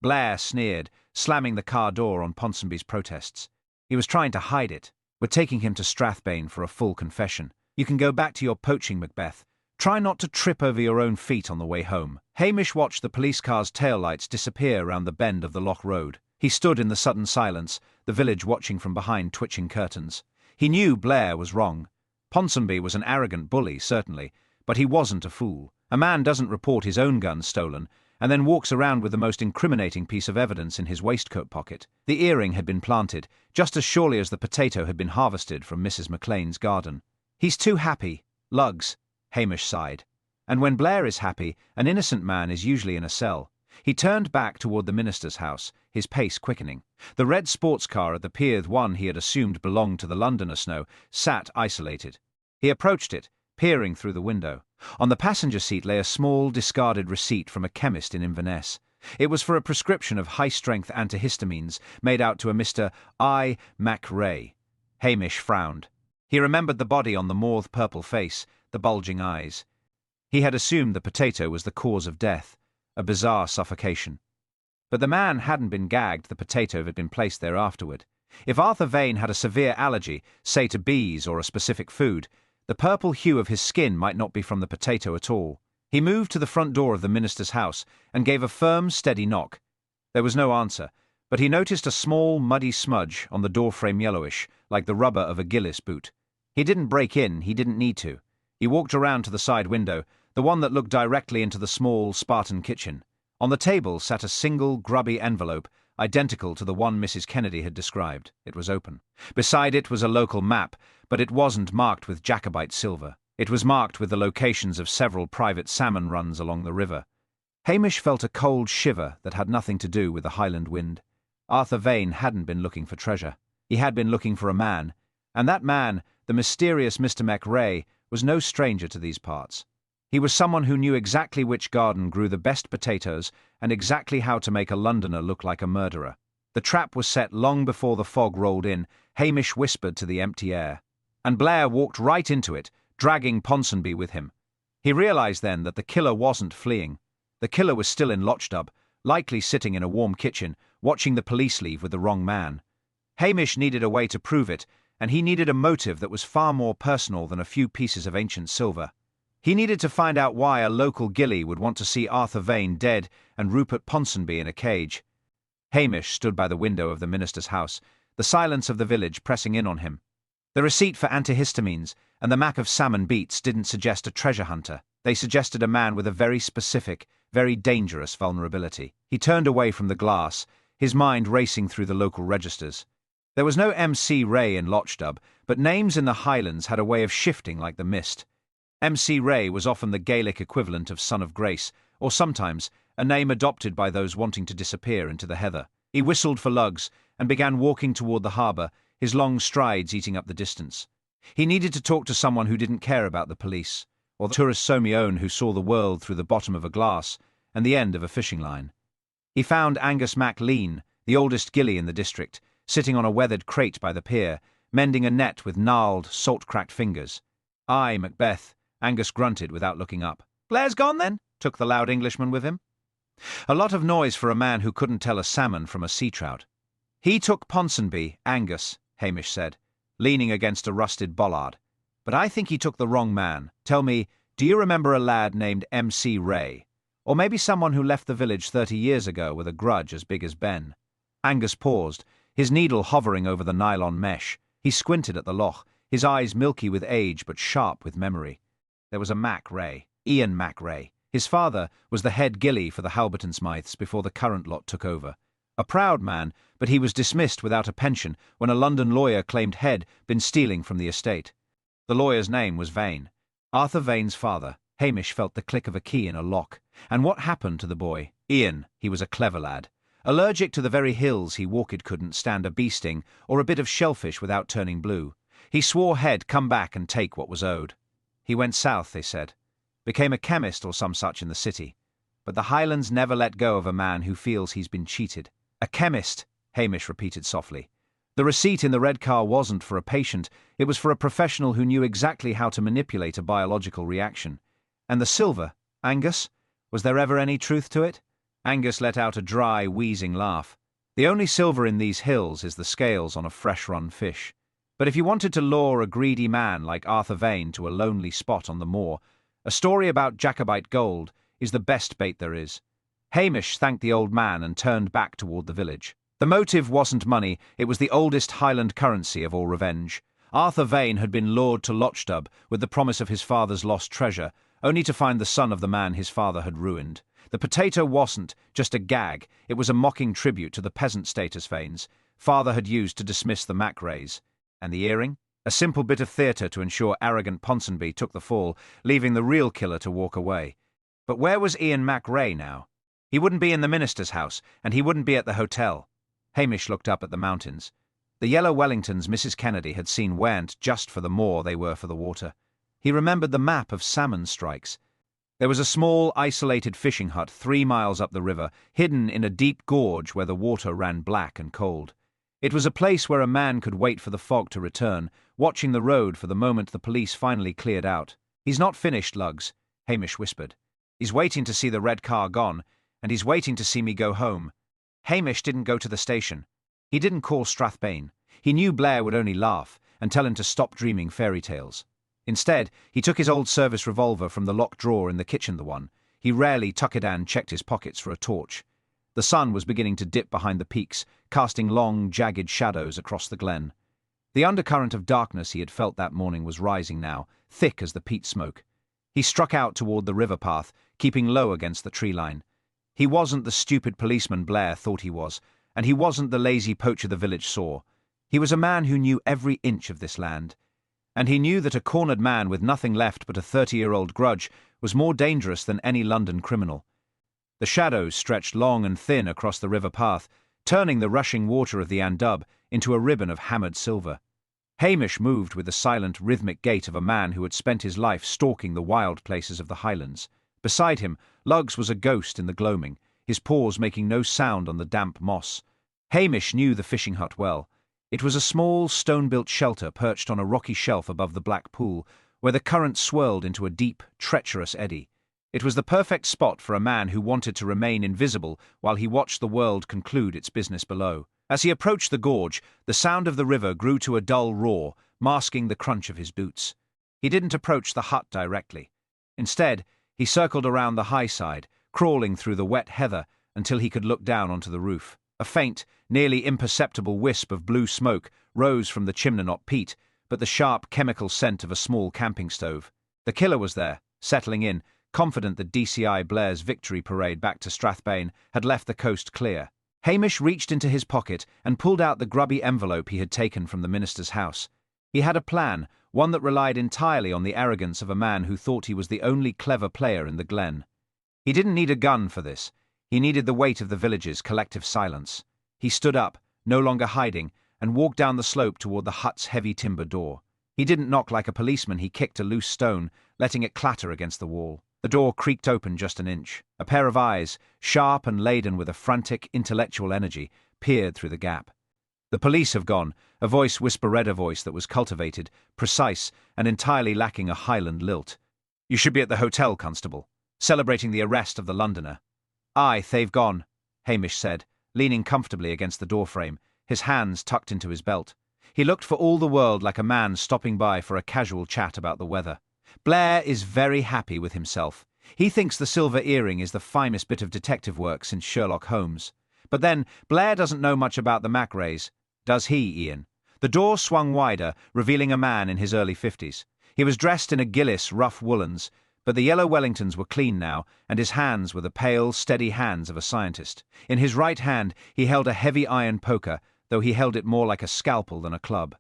Blair sneered, slamming the car door on Ponsonby's protests. He was trying to hide it. "We're taking him to Strathbane for a full confession. You can go back to your poaching, Macbeth. Try not to trip over your own feet on the way home." Hamish watched the police car's taillights disappear round the bend of the Loch Road. He stood in the sudden silence, the village watching from behind twitching curtains. He knew Blair was wrong. Ponsonby was an arrogant bully, certainly, but he wasn't a fool. A man doesn't report his own gun stolen and then walks around with the most incriminating piece of evidence in his waistcoat pocket. The earring had been planted, just as surely as the potato had been harvested from Mrs. McLean's garden. "He's too happy. Lugs," Hamish sighed. "And when Blair is happy, an innocent man is usually in a cell." He turned back toward the minister's house, his pace quickening. The red sports car at the pier, the one he had assumed belonged to the Londoner Snow, sat isolated. He approached it, peering through the window. On the passenger seat lay a small, discarded receipt from a chemist in Inverness. It was for a prescription of high-strength antihistamines made out to a Mr. I. Macrae. Hamish frowned. He remembered the body on the mauve-purple face, the bulging eyes. He had assumed the potato was the cause of death, a bizarre suffocation. But the man hadn't been gagged, the potato had been placed there afterward. If Arthur Vane had a severe allergy, say to bees or a specific food, the purple hue of his skin might not be from the potato at all. He moved to the front door of the minister's house and gave a firm, steady knock. There was no answer, but he noticed a small, muddy smudge on the doorframe, yellowish, like the rubber of a Gillis boot. He didn't break in, he didn't need to. He walked around to the side window, the one that looked directly into the small, Spartan kitchen. On the table sat a single, grubby envelope, identical to the one Mrs. Kennedy had described. It was open. Beside it was a local map, but it wasn't marked with Jacobite silver. It was marked with the locations of several private salmon runs along the river. Hamish felt a cold shiver that had nothing to do with the Highland wind. Arthur Vane hadn't been looking for treasure. He had been looking for a man, and that man, the mysterious Mr. Macrae, was no stranger to these parts. He was someone who knew exactly which garden grew the best potatoes and exactly how to make a Londoner look like a murderer. The trap was set long before the fog rolled in, Hamish whispered to the empty air. And Blair walked right into it, dragging Ponsonby with him. He realized then that the killer wasn't fleeing. The killer was still in Lochdub, likely sitting in a warm kitchen, watching the police leave with the wrong man. Hamish needed a way to prove it, and he needed a motive that was far more personal than a few pieces of ancient silver. He needed to find out why a local gillie would want to see Arthur Vane dead and Rupert Ponsonby in a cage. Hamish stood by the window of the minister's house, the silence of the village pressing in on him. The receipt for antihistamines and the map of salmon beats didn't suggest a treasure hunter. They suggested a man with a very specific, very dangerous vulnerability. He turned away from the glass, his mind racing through the local registers. There was no MC Ray in Lochdub, but names in the Highlands had a way of shifting like the mist. MC Ray was often the Gaelic equivalent of Son of Grace, or sometimes a name adopted by those wanting to disappear into the heather. He whistled for lugs and began walking toward the harbour, his long strides eating up the distance. He needed to talk to someone who didn't care about the police, or the tourist Somione who saw the world through the bottom of a glass and the end of a fishing line. He found Angus Maclean, the oldest gillie in the district, sitting on a weathered crate by the pier, mending a net with gnarled, salt-cracked fingers. "Aye, Macbeth," Angus grunted without looking up. "Blair's gone, then?" took the loud Englishman with him. A lot of noise for a man who couldn't tell a salmon from a sea trout. "He took Ponsonby, Angus," Hamish said, leaning against a rusted bollard. "But I think he took the wrong man. Tell me, do you remember a lad named MC Ray? Or maybe someone who left the village 30 years ago with a grudge as big as Ben?" Angus paused, his needle hovering over the nylon mesh. He squinted at the loch, his eyes milky with age but sharp with memory. There was a Mac Ray, Ian Mac Ray. His father was the head gillie for the Halberton Smythes before the current lot took over. A proud man, but he was dismissed without a pension when a London lawyer claimed Head been stealing from the estate. The lawyer's name was Vane. Arthur Vane's father. Hamish felt the click of a key in a lock. And what happened to the boy? Ian, he was a clever lad. Allergic to the very hills he walked couldn't stand a bee sting or a bit of shellfish without turning blue. He swore Head come back and take what was owed. He went south, they said. Became a chemist or some such in the city. But the Highlands never let go of a man who feels he's been cheated. A chemist, Hamish repeated softly. The receipt in the red car wasn't for a patient, it was for a professional who knew exactly how to manipulate a biological reaction. And the silver, Angus? Was there ever any truth to it? Angus let out a dry, wheezing laugh. The only silver in these hills is the scales on a fresh-run fish. But if you wanted to lure a greedy man like Arthur Vane to a lonely spot on the moor, a story about Jacobite gold is the best bait there is. Hamish thanked the old man and turned back toward the village. The motive wasn't money, it was the oldest Highland currency of all revenge. Arthur Vane had been lured to Lochdub with the promise of his father's lost treasure, only to find the son of the man his father had ruined. The potato wasn't just a gag, it was a mocking tribute to the peasant status Vanes father had used to dismiss the Mac Rays. And the earring? A simple bit of theatre to ensure arrogant Ponsonby took the fall, leaving the real killer to walk away. But where was Ian Mac Ray now? He wouldn't be in the minister's house, and he wouldn't be at the hotel. Hamish looked up at the mountains. The yellow Wellingtons Mrs. Kennedy had seen weren't just for the moor, they were for the water. He remembered the map of salmon strikes. There was a small, isolated fishing hut 3 miles up the river, hidden in a deep gorge where the water ran black and cold. It was a place where a man could wait for the fog to return, watching the road for the moment the police finally cleared out. "He's not finished, Lugs," Hamish whispered. "He's waiting to see the red car gone, and he's waiting to see me go home." Hamish didn't go to the station. He didn't call Strathbane. He knew Blair would only laugh and tell him to stop dreaming fairy tales. Instead, he took his old service revolver from the locked drawer in the kitchen. He rarely Tuckedan checked his pockets for a torch. The sun was beginning to dip behind the peaks, casting long, jagged shadows across the glen. The undercurrent of darkness he had felt that morning was rising now, thick as the peat smoke. He struck out toward the river path, keeping low against the tree line. He wasn't the stupid policeman Blair thought he was, and he wasn't the lazy poacher the village saw. He was a man who knew every inch of this land. And he knew that a cornered man with nothing left but a 30-year-old grudge was more dangerous than any London criminal. The shadows stretched long and thin across the river path, turning the rushing water of the Andub into a ribbon of hammered silver. Hamish moved with the silent, rhythmic gait of a man who had spent his life stalking the wild places of the Highlands. Beside him, Lugs was a ghost in the gloaming, his paws making no sound on the damp moss. Hamish knew the fishing hut well. It was a small, stone-built shelter perched on a rocky shelf above the black pool, where the current swirled into a deep, treacherous eddy. It was the perfect spot for a man who wanted to remain invisible while he watched the world conclude its business below. As he approached the gorge, the sound of the river grew to a dull roar, masking the crunch of his boots. He didn't approach the hut directly. Instead, he circled around the high side, crawling through the wet heather until he could look down onto the roof. A faint, nearly imperceptible wisp of blue smoke rose from the chimney-not peat, but the sharp chemical scent of a small camping stove. The killer was there, settling in, confident that DCI Blair's victory parade back to Strathbane had left the coast clear. Hamish reached into his pocket and pulled out the grubby envelope he had taken from the minister's house. He had a plan, one that relied entirely on the arrogance of a man who thought he was the only clever player in the glen. He didn't need a gun for this. He needed the weight of the village's collective silence. He stood up, no longer hiding, and walked down the slope toward the hut's heavy timber door. He didn't knock like a policeman. He kicked a loose stone, letting it clatter against the wall. The door creaked open just an inch. A pair of eyes, sharp and laden with a frantic, intellectual energy, peered through the gap. "The police have gone," a voice whispered, a voice that was cultivated, precise, and entirely lacking a Highland lilt. "You should be at the hotel, Constable, celebrating the arrest of the Londoner." "Aye, they've gone," Hamish said, leaning comfortably against the doorframe, his hands tucked into his belt. He looked for all the world like a man stopping by for a casual chat about the weather. "Blair is very happy with himself. He thinks the silver earring is the finest bit of detective work since Sherlock Holmes. But then, Blair doesn't know much about the Mac Rays. Does he, Ian? The door swung wider, revealing a man in his early 50s. He was dressed in a Gillis rough woolens, but the yellow Wellingtons were clean now, and his hands were the pale, steady hands of a scientist. In his right hand he held a heavy iron poker, though he held it more like a scalpel than a club.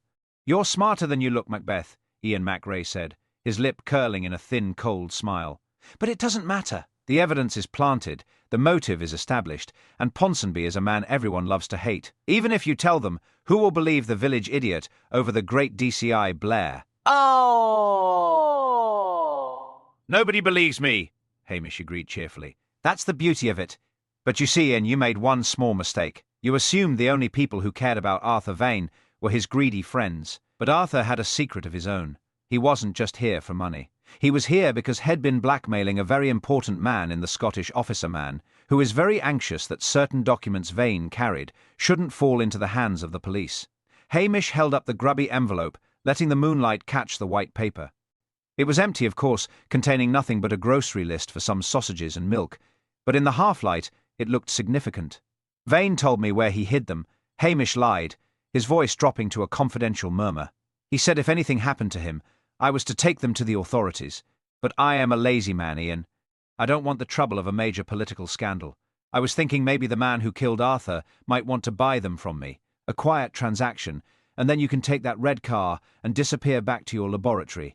"You're smarter than you look, Macbeth," Ian MacRae said, his lip curling in a thin, cold smile. "But it doesn't matter. The evidence is planted, the motive is established, and Ponsonby is a man everyone loves to hate. Even if you tell them, who will believe the village idiot over the great DCI Blair?" Oh! "Nobody believes me," Hamish agreed cheerfully. "That's the beauty of it. But you see, Ian, you made one small mistake. You assumed the only people who cared about Arthur Vane were his greedy friends. But Arthur had a secret of his own. He wasn't just here for money. He was here because he'd been blackmailing a very important man in the Scottish officer man, who is very anxious that certain documents Vane carried shouldn't fall into the hands of the police." Hamish held up the grubby envelope, letting the moonlight catch the white paper. It was empty, of course, containing nothing but a grocery list for some sausages and milk, but in the half-light it looked significant. "Vane told me where he hid them." Hamish lied, his voice dropping to a confidential murmur. "He said if anything happened to him, I was to take them to the authorities. But I am a lazy man, Ian. I don't want the trouble of a major political scandal. I was thinking maybe the man who killed Arthur might want to buy them from me. A quiet transaction, and then you can take that red car and disappear back to your laboratory."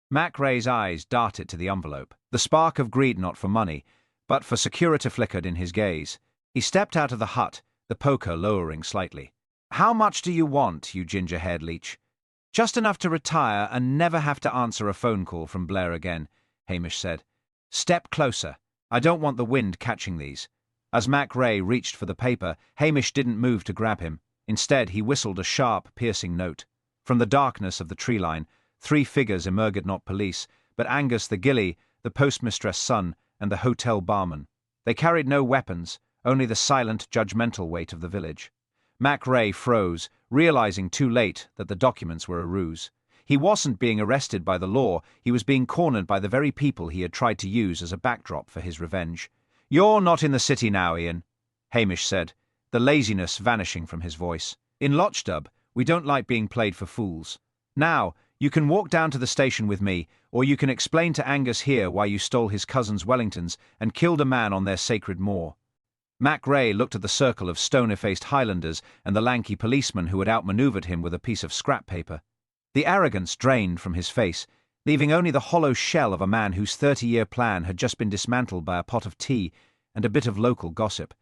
MacRae's eyes darted to the envelope. The spark of greed not for money, but for security flickered in his gaze. He stepped out of the hut, the poker lowering slightly. "How much do you want, you ginger-haired leech?" "Just enough to retire and never have to answer a phone call from Blair again," Hamish said. "Step closer. I don't want the wind catching these." As MacRae reached for the paper, Hamish didn't move to grab him. Instead, he whistled a sharp, piercing note. From the darkness of the tree line, 3 figures emerged, not police, but Angus the gillie, the postmistress' son, and the hotel barman. They carried no weapons, only the silent, judgmental weight of the village. MacRae froze, realizing too late that the documents were a ruse. He wasn't being arrested by the law, he was being cornered by the very people he had tried to use as a backdrop for his revenge. "You're not in the city now, Ian," Hamish said, the laziness vanishing from his voice. "In Lochdub, we don't like being played for fools. Now, you can walk down to the station with me, or you can explain to Angus here why you stole his cousin's Wellingtons and killed a man on their sacred moor." MacRae looked at the circle of stone-effaced Highlanders and the lanky policeman who had outmaneuvered him with a piece of scrap paper. The arrogance drained from his face, leaving only the hollow shell of a man whose 30-year plan had just been dismantled by a pot of tea and a bit of local gossip.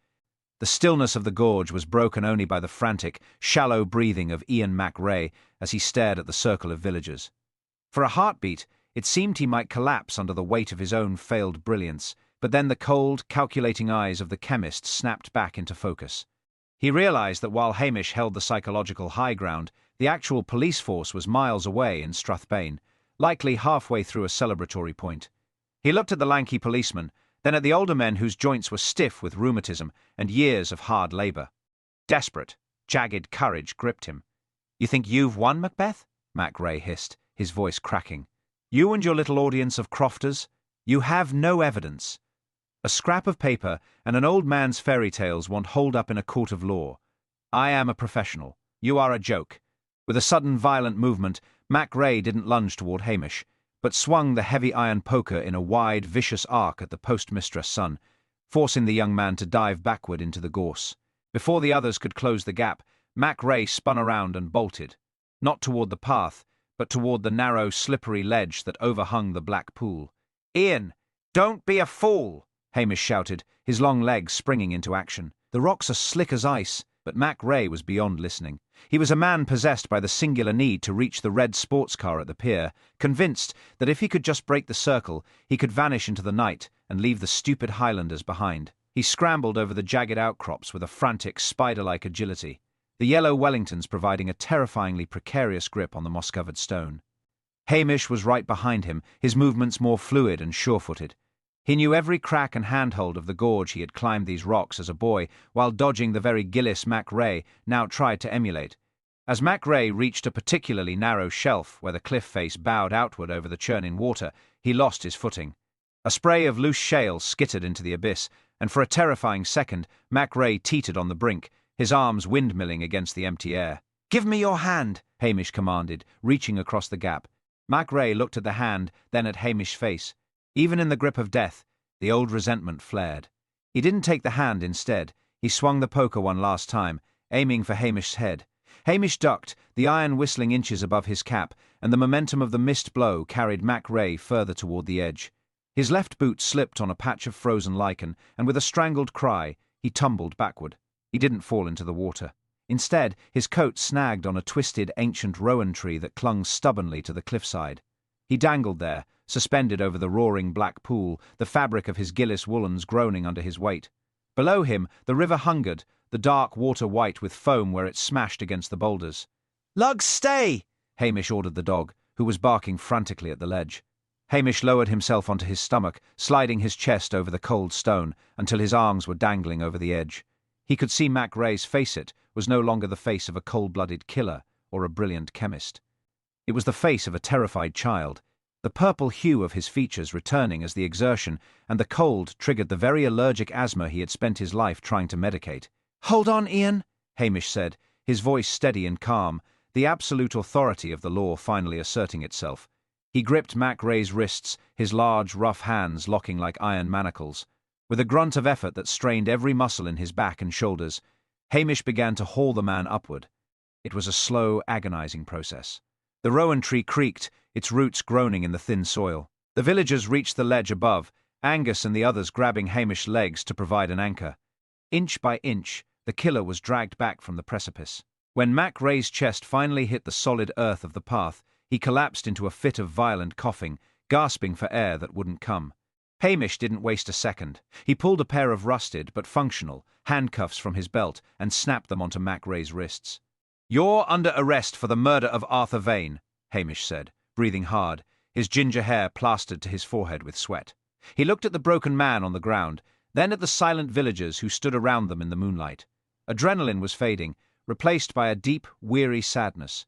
The stillness of the gorge was broken only by the frantic, shallow breathing of Ian MacRae as he stared at the circle of villagers. For a heartbeat, it seemed he might collapse under the weight of his own failed brilliance, but then the cold, calculating eyes of the chemist snapped back into focus. He realized that while Hamish held the psychological high ground, the actual police force was miles away in Strathbane, likely halfway through a celebratory point. He looked at the lanky policeman, then at the older men whose joints were stiff with rheumatism and years of hard labour. Desperate, jagged courage gripped him. "You think you've won, Macbeth?" MacRae hissed, his voice cracking. "You and your little audience of crofters? You have no evidence. A scrap of paper and an old man's fairy tales won't hold up in a court of law. I am a professional. You are a joke." With a sudden violent movement, MacRae didn't lunge toward Hamish, but swung the heavy iron poker in a wide, vicious arc at the postmistress' son, forcing the young man to dive backward into the gorse. Before the others could close the gap, MacRae spun around and bolted, not toward the path, but toward the narrow, slippery ledge that overhung the black pool. "Ian, don't be a fool!" Hamish shouted, his long legs springing into action. "The rocks are slick as ice," but MacRae was beyond listening. He was a man possessed by the singular need to reach the red sports car at the pier, convinced that if he could just break the circle, he could vanish into the night and leave the stupid Highlanders behind. He scrambled over the jagged outcrops with a frantic, spider-like agility, the yellow Wellingtons providing a terrifyingly precarious grip on the moss-covered stone. Hamish was right behind him, his movements more fluid and sure-footed. He knew every crack and handhold of the gorge. He had climbed these rocks as a boy, while dodging the very Gillis MacRae now tried to emulate. As MacRae reached a particularly narrow shelf where the cliff face bowed outward over the churning water, he lost his footing. A spray of loose shale skittered into the abyss, and for a terrifying second, MacRae teetered on the brink, his arms windmilling against the empty air. "Give me your hand," Hamish commanded, reaching across the gap. Mac Ray looked at the hand, then at Hamish's face. Even in the grip of death, the old resentment flared. He didn't take the hand instead. He swung the poker one last time, aiming for Hamish's head. Hamish ducked, the iron whistling inches above his cap, and the momentum of the missed blow carried Mac Ray further toward the edge. His left boot slipped on a patch of frozen lichen, and with a strangled cry, he tumbled backward. He didn't fall into the water. Instead, his coat snagged on a twisted ancient rowan tree that clung stubbornly to the cliffside. He dangled there, suspended over the roaring black pool, the fabric of his Gillis woolens groaning under his weight. Below him, the river hungered, the dark water white with foam where it smashed against the boulders. "Lug, stay!" Hamish ordered the dog, who was barking frantically at the ledge. Hamish lowered himself onto his stomach, sliding his chest over the cold stone until his arms were dangling over the edge. He could see Mac Ray's face. It was no longer the face of a cold-blooded killer or a brilliant chemist. It was the face of a terrified child, the purple hue of his features returning as the exertion and the cold triggered the very allergic asthma he had spent his life trying to medicate. "Hold on, Ian," Hamish said, his voice steady and calm, the absolute authority of the law finally asserting itself. He gripped Mac Ray's wrists, his large, rough hands locking like iron manacles. With a grunt of effort that strained every muscle in his back and shoulders, Hamish began to haul the man upward. It was a slow, agonizing process. The rowan tree creaked, its roots groaning in the thin soil. The villagers reached the ledge above, Angus and the others grabbing Hamish's legs to provide an anchor. Inch by inch, the killer was dragged back from the precipice. When Mac Ray's chest finally hit the solid earth of the path, he collapsed into a fit of violent coughing, gasping for air that wouldn't come. Hamish didn't waste a second. He pulled a pair of rusted, but functional, handcuffs from his belt and snapped them onto Mac Ray's wrists. "You're under arrest for the murder of Arthur Vane," Hamish said, breathing hard, his ginger hair plastered to his forehead with sweat. He looked at the broken man on the ground, then at the silent villagers who stood around them in the moonlight. Adrenaline was fading, replaced by a deep, weary sadness.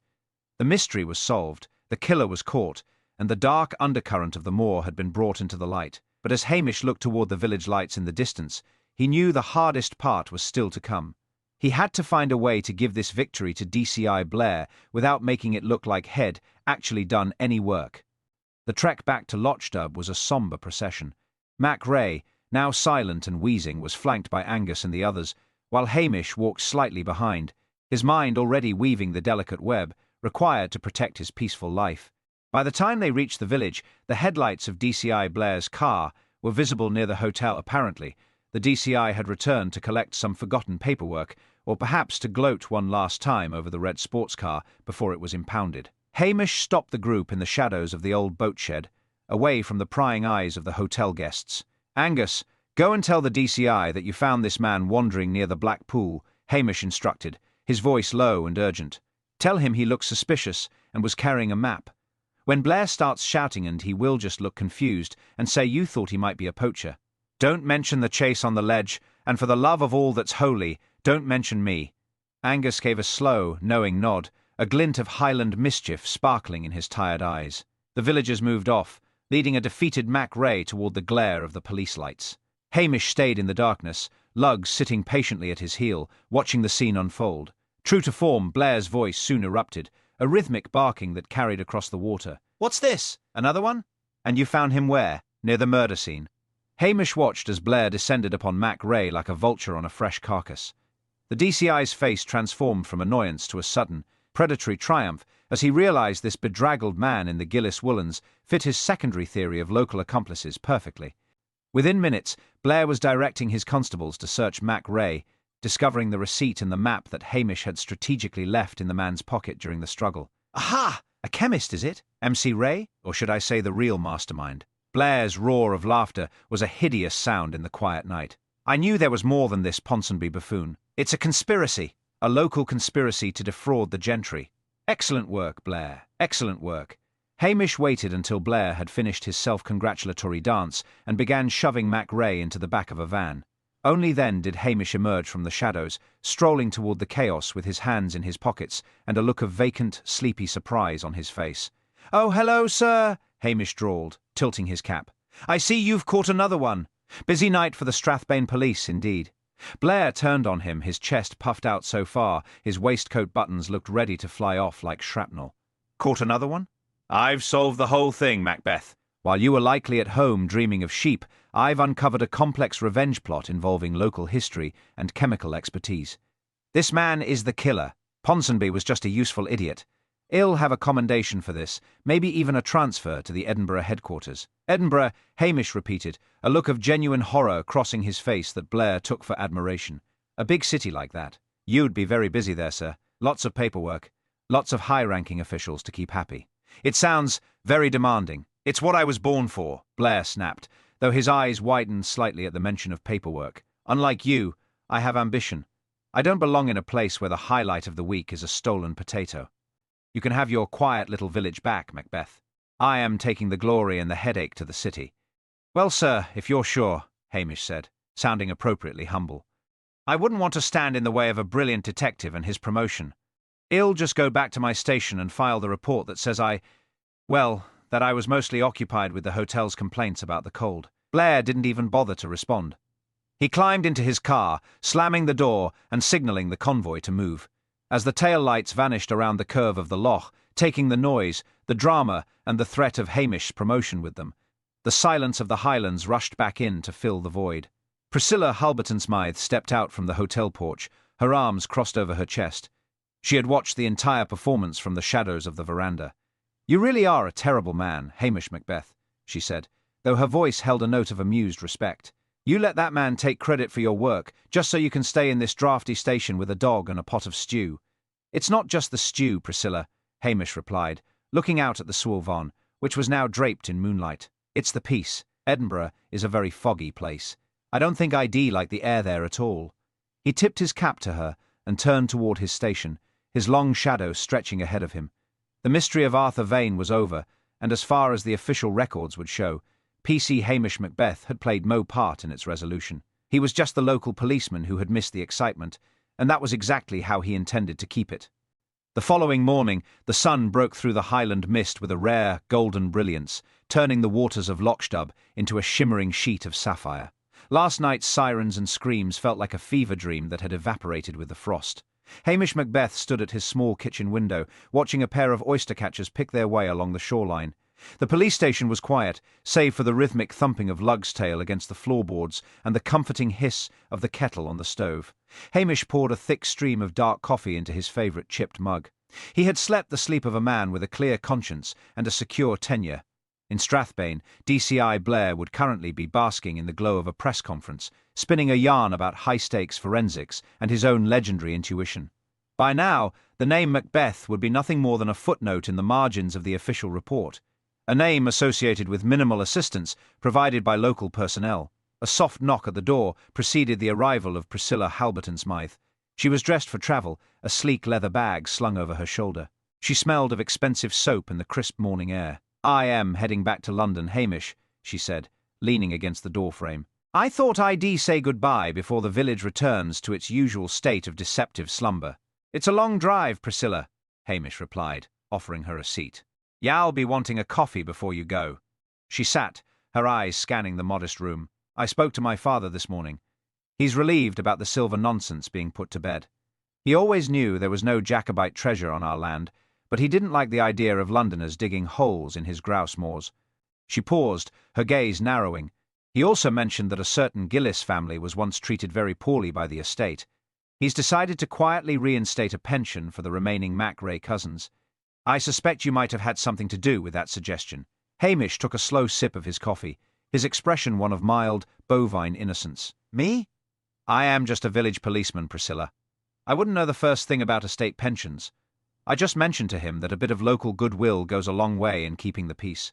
The mystery was solved, the killer was caught, and the dark undercurrent of the moor had been brought into the light. But as Hamish looked toward the village lights in the distance, he knew the hardest part was still to come. He had to find a way to give this victory to DCI Blair without making it look like he'd actually done any work. The trek back to Lochdub was a somber procession. Mac Ray, now silent and wheezing, was flanked by Angus and the others, while Hamish walked slightly behind, his mind already weaving the delicate web required to protect his peaceful life. By the time they reached the village, the headlights of DCI Blair's car were visible near the hotel. Apparently, the DCI had returned to collect some forgotten paperwork, or perhaps to gloat one last time over the red sports car before it was impounded. Hamish stopped the group in the shadows of the old boat shed, away from the prying eyes of the hotel guests. "Angus, go and tell the DCI that you found this man wandering near the Black Pool," Hamish instructed, his voice low and urgent. "Tell him he looks suspicious and was carrying a map. When Blair starts shouting, and he will just look confused and say you thought he might be a poacher. Don't mention the chase on the ledge, and for the love of all that's holy, don't mention me." Angus gave a slow, knowing nod, a glint of Highland mischief sparkling in his tired eyes. The villagers moved off, leading a defeated Mac Ray toward the glare of the police lights. Hamish stayed in the darkness, Luggs sitting patiently at his heel, watching the scene unfold. True to form, Blair's voice soon erupted, a rhythmic barking that carried across the water. "What's this? Another one? And you found him where? Near the murder scene?" Hamish watched as Blair descended upon Mac Ray like a vulture on a fresh carcass. The DCI's face transformed from annoyance to a sudden, predatory triumph as he realized this bedraggled man in the Gillis woolens fit his secondary theory of local accomplices perfectly. Within minutes, Blair was directing his constables to search Mac Ray, discovering the receipt and the map that Hamish had strategically left in the man's pocket during the struggle. "Aha! A chemist, is it? MC Ray? Or should I say the real mastermind?" Blair's roar of laughter was a hideous sound in the quiet night. "I knew there was more than this Ponsonby buffoon. It's a conspiracy, a local conspiracy to defraud the gentry. Excellent work, Blair, excellent work." Hamish waited until Blair had finished his self-congratulatory dance and began shoving Mac Ray into the back of a van. Only then did Hamish emerge from the shadows, strolling toward the chaos with his hands in his pockets and a look of vacant, sleepy surprise on his face. "Oh, hello, sir," Hamish drawled, tilting his cap. "I see you've caught another one. Busy night for the Strathbane police, indeed. Blair turned on him, his chest puffed out so far, his waistcoat buttons looked ready to fly off like shrapnel. Caught another one? I've solved the whole thing, Macbeth. While you were likely at home dreaming of sheep, I've uncovered a complex revenge plot involving local history and chemical expertise. This man is the killer. Ponsonby was just a useful idiot. I'll have a commendation for this, maybe even a transfer to the Edinburgh headquarters. Edinburgh, Hamish repeated, a look of genuine horror crossing his face that Blair took for admiration. A big city like that. You'd be very busy there, sir. Lots of paperwork. Lots of high-ranking officials to keep happy. It sounds very demanding. It's what I was born for, Blair snapped, though his eyes widened slightly at the mention of paperwork. Unlike you, I have ambition. I don't belong in a place where the highlight of the week is a stolen potato. You can have your quiet little village back, Macbeth. I am taking the glory and the headache to the city. Well, sir, if you're sure, Hamish said, sounding appropriately humble. I wouldn't want to stand in the way of a brilliant detective and his promotion. I'll just go back to my station and file the report that says that I was mostly occupied with the hotel's complaints about the cold. Blair didn't even bother to respond. He climbed into his car, slamming the door and signalling the convoy to move. As the tail lights vanished around the curve of the loch, taking the noise, the drama, and the threat of Hamish's promotion with them, the silence of the Highlands rushed back in to fill the void. Priscilla Halberton-Smythe stepped out from the hotel porch, her arms crossed over her chest. She had watched the entire performance from the shadows of the veranda. "You really are a terrible man, Hamish Macbeth," she said, though her voice held a note of amused respect. "You let that man take credit for your work, just so you can stay in this drafty station with a dog and a pot of stew." "It's not just the stew, Priscilla," Hamish replied, looking out at the Sewell Vaughan, which was now draped in moonlight. "It's the peace. Edinburgh is a very foggy place. I don't think I'd like the air there at all." He tipped his cap to her and turned toward his station, his long shadow stretching ahead of him. The mystery of Arthur Vane was over, and as far as the official records would show, PC Hamish Macbeth had played no part in its resolution. He was just the local policeman who had missed the excitement, and that was exactly how he intended to keep it. The following morning, the sun broke through the Highland mist with a rare, golden brilliance, turning the waters of Lochstub into a shimmering sheet of sapphire. Last night's sirens and screams felt like a fever dream that had evaporated with the frost. Hamish Macbeth stood at his small kitchen window, watching a pair of oyster-catchers pick their way along the shoreline. The police station was quiet, save for the rhythmic thumping of Lug's tail against the floorboards and the comforting hiss of the kettle on the stove. Hamish poured a thick stream of dark coffee into his favourite chipped mug. He had slept the sleep of a man with a clear conscience and a secure tenure. In Strathbane, DCI Blair would currently be basking in the glow of a press conference, spinning a yarn about high-stakes forensics and his own legendary intuition. By now, the name Macbeth would be nothing more than a footnote in the margins of the official report, a name associated with minimal assistance provided by local personnel. A soft knock at the door preceded the arrival of Priscilla Halberton-Smythe. She was dressed for travel, a sleek leather bag slung over her shoulder. She smelled of expensive soap in the crisp morning air. "I am heading back to London, Hamish," she said, leaning against the doorframe. "I thought I'd say goodbye before the village returns to its usual state of deceptive slumber." "It's a long drive, Priscilla," Hamish replied, offering her a seat. "You'll be wanting a coffee before you go." She sat, her eyes scanning the modest room. "I spoke to my father this morning. He's relieved about the silver nonsense being put to bed. He always knew there was no Jacobite treasure on our land, but he didn't like the idea of Londoners digging holes in his grouse moors." She paused, her gaze narrowing. "He also mentioned that a certain Gillis family was once treated very poorly by the estate. He's decided to quietly reinstate a pension for the remaining Mac-Ray cousins. I suspect you might have had something to do with that suggestion." Hamish took a slow sip of his coffee, his expression one of mild, bovine innocence. "Me? I am just a village policeman, Priscilla. I wouldn't know the first thing about estate pensions. I just mentioned to him that a bit of local goodwill goes a long way in keeping the peace."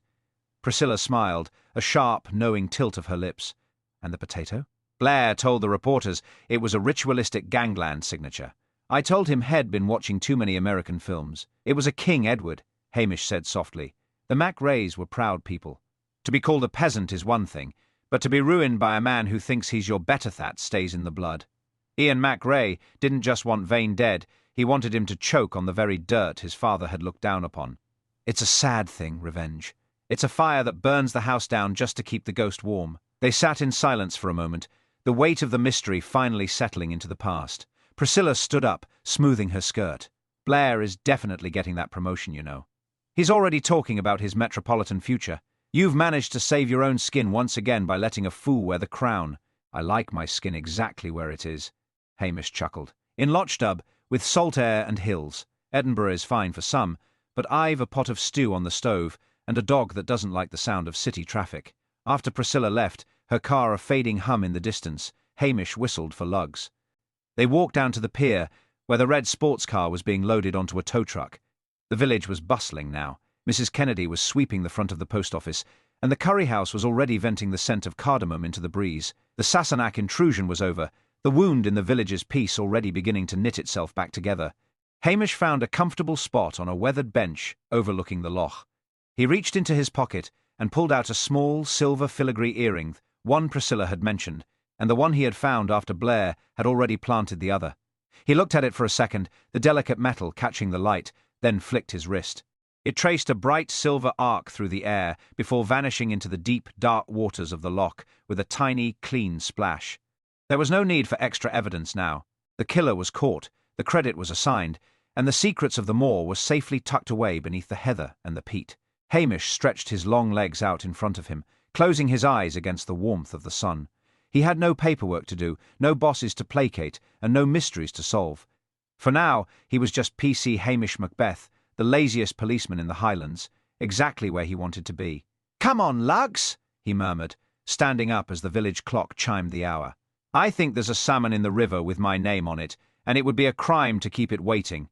Priscilla smiled, a sharp, knowing tilt of her lips. "And the potato?" Blair told the reporters it was a ritualistic gangland signature. "I told him He'd been watching too many American films. It was a King Edward," Hamish said softly. "The Mac-Rays were proud people. To be called a peasant is one thing, but to be ruined by a man who thinks he's your better that stays in the blood. Ian Mac-Ray didn't just want Vane dead, he wanted him to choke on the very dirt his father had looked down upon. It's a sad thing, revenge. It's a fire that burns the house down just to keep the ghost warm." They sat in silence for a moment, the weight of the mystery finally settling into the past. Priscilla stood up, smoothing her skirt. Blair is definitely getting that promotion, you know. He's already talking about his metropolitan future. You've managed to save your own skin once again by letting a fool wear the crown. I like my skin exactly where it is, Hamish chuckled. In Lochdub, with salt air and hills. Edinburgh is fine for some, but I've a pot of stew on the stove and a dog that doesn't like the sound of city traffic. After Priscilla left, her car a fading hum in the distance, Hamish whistled for lugs. They walked down to the pier, where the red sports car was being loaded onto a tow truck. The village was bustling now. Mrs. Kennedy was sweeping the front of the post office, and the curry house was already venting the scent of cardamom into the breeze. The Sassenach intrusion was over, the wound in the village's peace already beginning to knit itself back together. Hamish found a comfortable spot on a weathered bench overlooking the loch. He reached into his pocket and pulled out a small silver filigree earring, one Priscilla had mentioned, and the one he had found after Blair had already planted the other. He looked at it for a second, the delicate metal catching the light, then flicked his wrist. It traced a bright silver arc through the air before vanishing into the deep, dark waters of the loch with a tiny, clean splash. There was no need for extra evidence now. The killer was caught, the credit was assigned, and the secrets of the moor were safely tucked away beneath the heather and the peat. Hamish stretched his long legs out in front of him, closing his eyes against the warmth of the sun. He had no paperwork to do, no bosses to placate, and no mysteries to solve. For now, he was just PC Hamish Macbeth, the laziest policeman in the Highlands, exactly where he wanted to be. "Come on, lugs," he murmured, standing up as the village clock chimed the hour. "I think there's a salmon in the river with my name on it, and it would be a crime to keep it waiting.